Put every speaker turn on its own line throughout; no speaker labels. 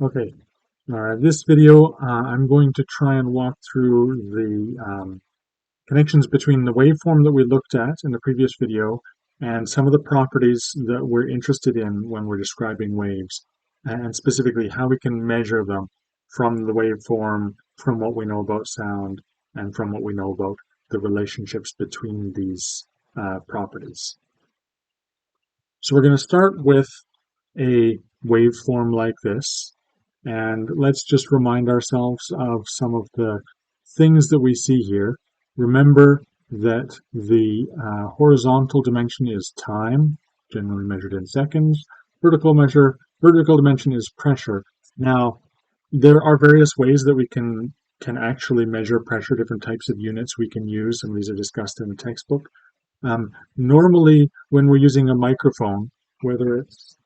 Okay, this video I'm going to try and walk through the connections between the waveform that we looked at in the previous video and some of the properties that we're interested in when we're describing waves, and specifically how we can measure them from the waveform, from what we know about sound, and from what we know about the relationships between these properties. So we're going to start with a waveform like this. And let's just remind ourselves of some of the things that we see here. Remember that the horizontal dimension is time, generally measured in seconds. Vertical dimension is pressure. Now, there are various ways that we can actually measure pressure, different types of units we can use, and these are discussed in the textbook. Normally, when we're using a microphone, whether it's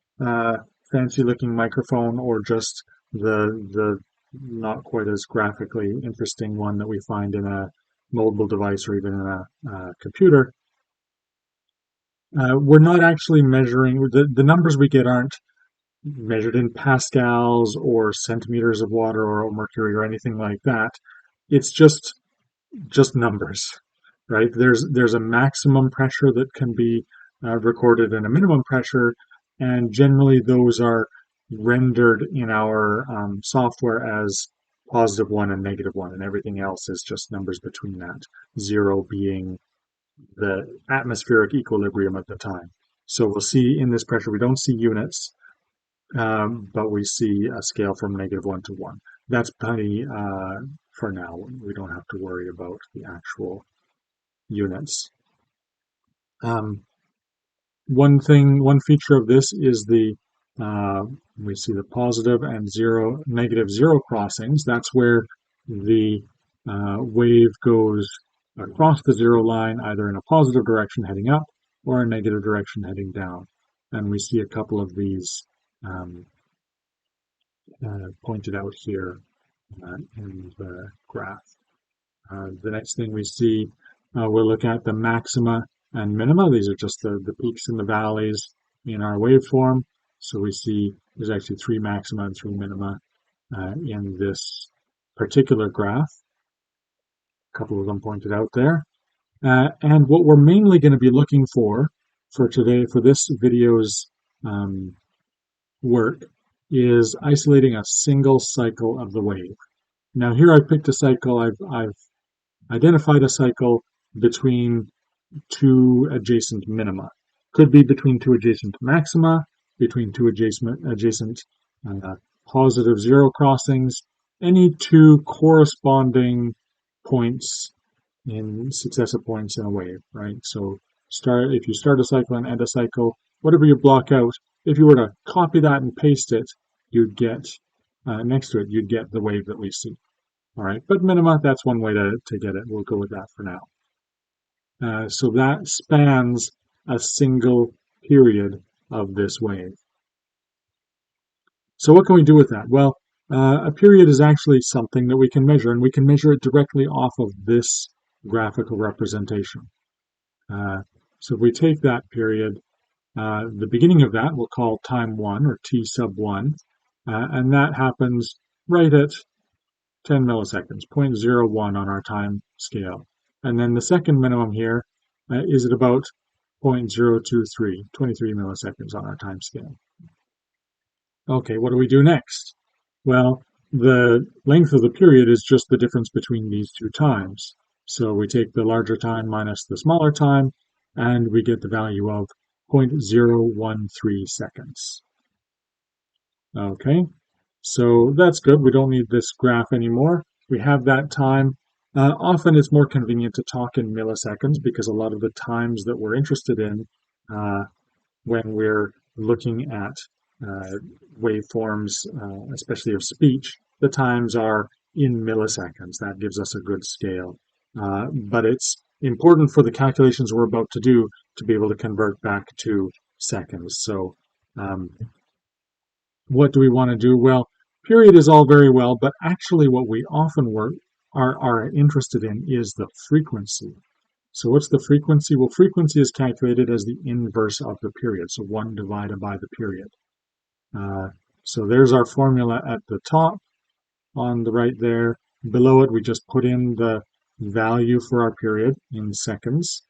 fancy looking microphone or just the not quite as graphically interesting one that we find in a mobile device or even in a computer, we're not actually measuring, the numbers we get aren't measured in pascals or centimeters of water or mercury or anything like that. It's just numbers, right? There's a maximum pressure that can be recorded and a minimum pressure, and generally those are rendered in our software as +1 and -1, and everything else is just numbers between that, 0 being the atmospheric equilibrium at the time. So we'll see in this pressure, we don't see units, but we see a scale from -1 to 1. That's plenty for now. We don't have to worry about the actual units. Um, one feature of this is we see the positive and negative zero crossings. That's where the wave goes across the zero line, either in a positive direction heading up or a negative direction heading down. And we see a couple of these um, pointed out here in the graph. The next thing we see, we'll look at the maxima and minima. These are just the peaks and the valleys in our waveform. So we see there's actually 3 maxima and 3 minima in this particular graph. A couple of them pointed out there. And what we're mainly going to be looking for today, for this video's work, is isolating a single cycle of the wave. Now here I picked a cycle, I've identified a cycle between 2 adjacent minima. Could be between 2 adjacent maxima, between 2 adjacent positive zero crossings, any 2 corresponding points in successive points in a wave, right? So if you start a cycle and end a cycle, whatever you block out, if you were to copy that and paste it, you'd get next to it, you'd get the wave that we see. All right, but minima, that's one way to get it. We'll go with that for now. So that spans a single period of this wave. So what can we do with that? Well, a period is actually something that we can measure, and we can measure it directly off of this graphical representation. So if we take that period, the beginning of that we'll call time 1 or t sub 1, and that happens right at 10 milliseconds, 0.01 on our time scale. And then the second minimum here is at about 0.023, 23 milliseconds on our time scale. Okay, what do we do next? Well, the length of the period is just the difference between these 2 times. So we take the larger time minus the smaller time, and we get the value of 0.013 seconds. Okay, so that's good. We don't need this graph anymore. We have that time. Often it's more convenient to talk in milliseconds because a lot of the times that we're interested in when we're looking at waveforms, especially of speech, the times are in milliseconds. That gives us a good scale. But it's important for the calculations we're about to do to be able to convert back to seconds. So what do we want to do? Well, period is all very well, but actually what we often are interested in is the frequency. So what's the frequency? Well, frequency is calculated as the inverse of the period, so 1 divided by the period. So there's our formula at the top on the right there. Below it, we just put in the value for our period in seconds,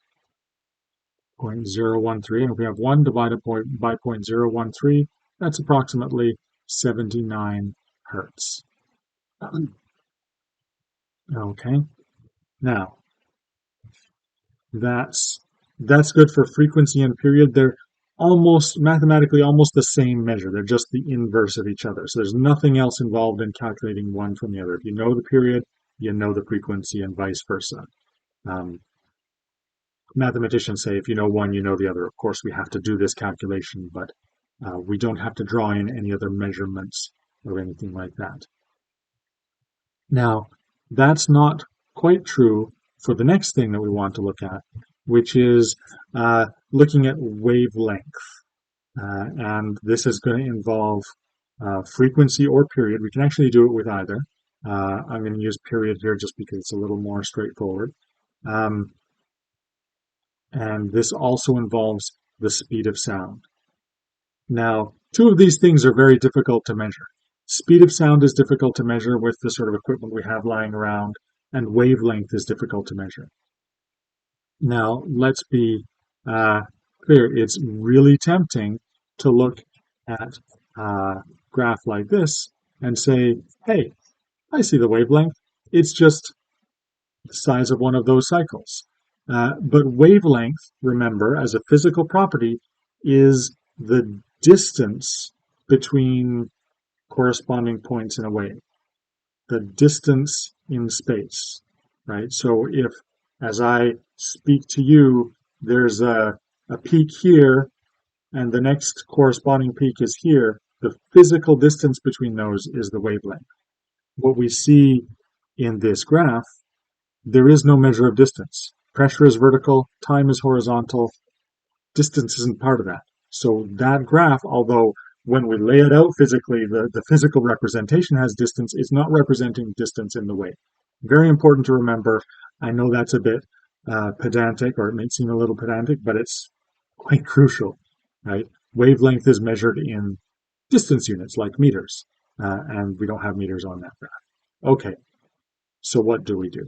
0.013. And if we have 1 divided by 0.013, that's approximately 79 hertz. Okay, now that's good for frequency and period. They're almost mathematically almost the same measure. They're just the inverse of each other. So there's nothing else involved in calculating one from the other. If you know the period, you know the frequency, and vice versa. Mathematicians say if you know one, you know the other. Of course, we have to do this calculation, but we don't have to draw in any other measurements or anything like that. Now, that's not quite true for the next thing that we want to look at, which is looking at wavelength. And this is going to involve frequency or period. We can actually do it with either. I'm going to use period here just because it's a little more straightforward. And this also involves the speed of sound. Now, two of these things are very difficult to measure. Speed of sound is difficult to measure with the sort of equipment we have lying around, and wavelength is difficult to measure. Now, let's be clear. It's really tempting to look at a graph like this and say, hey, I see the wavelength. It's just the size of one of those cycles. But wavelength, remember, as a physical property, is the distance between corresponding points in a wave, the distance in space, right? So if, as I speak to you, there's a peak here, and the next corresponding peak is here, the physical distance between those is the wavelength. What we see in this graph, there is no measure of distance. Pressure is vertical, time is horizontal, distance isn't part of that. So that graph, although when we lay it out physically, the physical representation has distance, it's not representing distance in the wave. Very important to remember. I know that's a bit pedantic, or it may seem a little pedantic, but it's quite crucial, right? Wavelength is measured in distance units, like meters, and we don't have meters on that graph. Okay, so what do we do?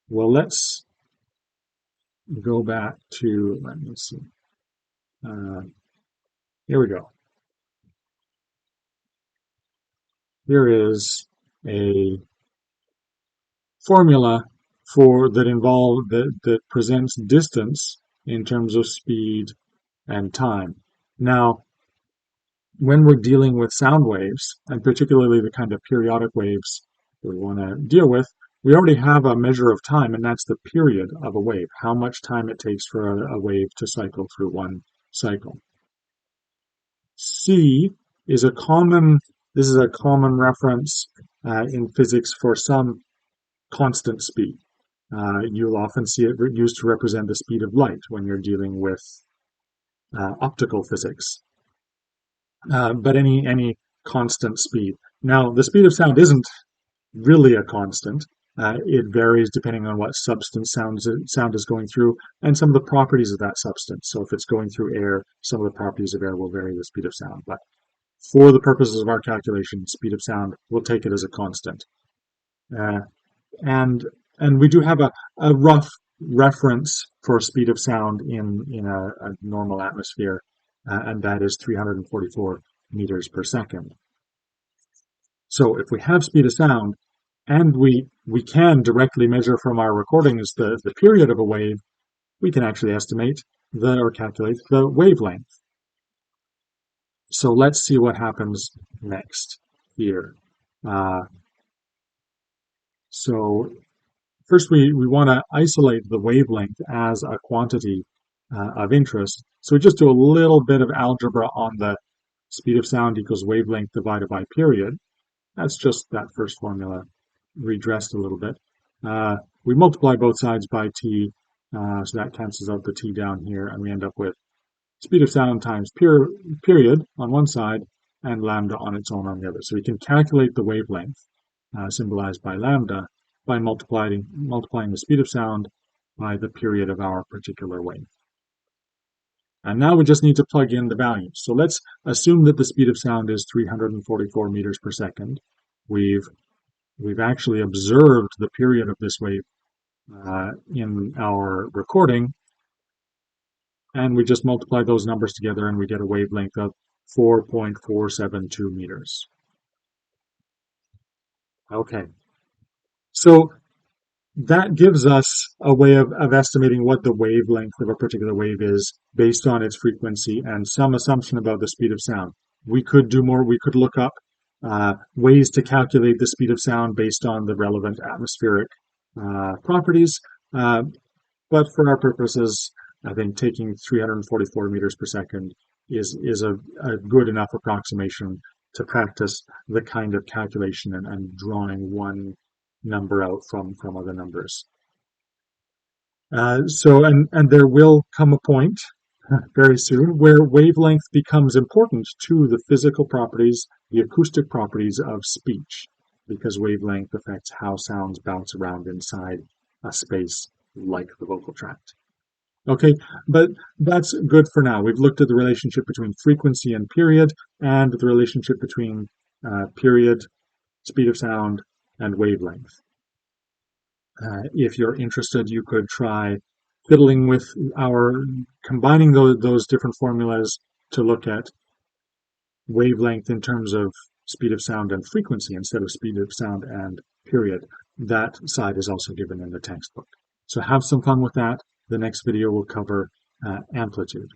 Well, let's go back to, let me see. Here we go. Here is a formula that presents distance in terms of speed and time. Now, when we're dealing with sound waves, and particularly the kind of periodic waves that we want to deal with, we already have a measure of time, and that's the period of a wave, how much time it takes for a wave to cycle through one cycle. C is a common reference in physics for some constant speed. You'll often see it used to represent the speed of light when you're dealing with optical physics. But any constant speed. Now, the speed of sound isn't really a constant. It varies depending on what substance sound is going through and some of the properties of that substance. So if it's going through air, some of the properties of air will vary the speed of sound. But for the purposes of our calculation, speed of sound, we'll take it as a constant. And we do have a rough reference for speed of sound in a normal atmosphere, and that is 344 meters per second. So if we have speed of sound, and we can directly measure from our recordings the period of a wave, we can actually estimate or calculate the wavelength. So let's see what happens next here. So first we want to isolate the wavelength as a quantity of interest. So we just do a little bit of algebra on the speed of sound equals wavelength divided by period. That's just that first formula redressed a little bit. We multiply both sides by t, so that cancels out the t down here, and we end up with speed of sound times period on one side and lambda on its own on the other. So we can calculate the wavelength, symbolized by lambda, by multiplying the speed of sound by the period of our particular wave. And now we just need to plug in the values. So let's assume that the speed of sound is 344 meters per second. We've actually observed the period of this wave in our recording, and we just multiply those numbers together and we get a wavelength of 4.472 meters. Okay, so that gives us a way of estimating what the wavelength of a particular wave is based on its frequency and some assumption about the speed of sound. We could do more. We could look up ways to calculate the speed of sound based on the relevant atmospheric properties. But for our purposes, I think taking 344 meters per second is a good enough approximation to practice the kind of calculation and drawing one number out from other numbers. And there will come a point very soon where wavelength becomes important to the physical properties, the acoustic properties of speech, because wavelength affects how sounds bounce around inside a space like the vocal tract. Okay, but that's good for now. We've looked at the relationship between frequency and period, and the relationship between period, speed of sound, and wavelength. If you're interested, you could try fiddling with combining those different formulas to look at wavelength in terms of speed of sound and frequency instead of speed of sound and period. That side is also given in the textbook. So have some fun with that. The next video will cover amplitude.